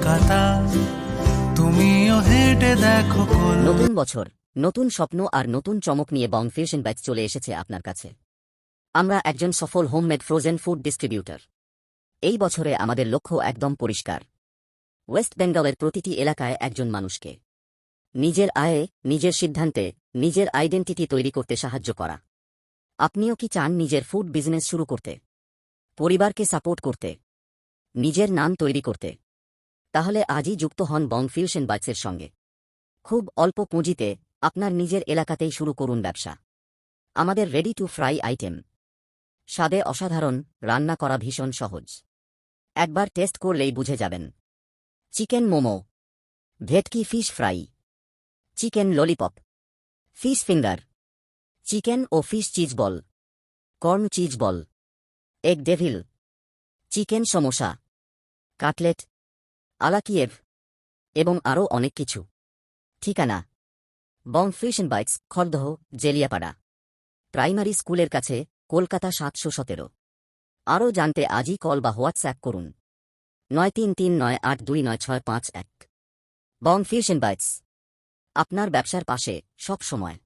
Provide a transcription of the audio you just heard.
কলকাতা, তুমিও হেঁটে দেখো নতুন বছর, নতুন স্বপ্ন আর নতুন চমক নিয়ে বং ফিউশন বাইটস চলে এসেছে আপনার কাছে। আমরা একজন সফল হোমমেড ফ্রোজেন ফুড ডিস্ট্রিবিউটর। এই বছরে আমাদের লক্ষ্য একদম পরিষ্কার। ওয়েস্ট বেঙ্গলের প্রতিটি এলাকায় একজন মানুষকে নিজের আয়ে, নিজের সিদ্ধান্তে, নিজের আইডেন্টিটি তৈরি করতে সাহায্য করা। আপনিও কি চান নিজের ফুড বিজনেস শুরু করতে, পরিবারকে সাপোর্ট করতে, নিজের নাম তৈরি করতে? তাহলে আজই যুক্ত হন বং ফিউশন বাইটসের সঙ্গে। খুব অল্প পুঁজিতে আপনার নিজের এলাকাতেই শুরু করুন ব্যবসা। আমাদের রেডি টু ফ্রাই আইটেম স্বাদে অসাধারণ, রান্না করা ভীষণ সহজ। একবার টেস্ট করলেই বুঝে যাবেন। Chicken momo, bhetki fish fry, chicken lollipop, fish finger, chicken ও fish cheese ball, corn cheese ball, egg devil, chicken samosa, cutlet, a la Kiev এবং আরও অনেক কিছু। ঠিকানা: Bong fusion bites, Khardah, Jeliapara, primary স্কুলের কাছে, কলকাতা ৭১৭। আরও জানতে আজই কল বা হোয়াটসঅ্যাপ করুন 9339829651। বং ফিউশন বাইটস, আপনার ব্যবসার পাশে সব সময়।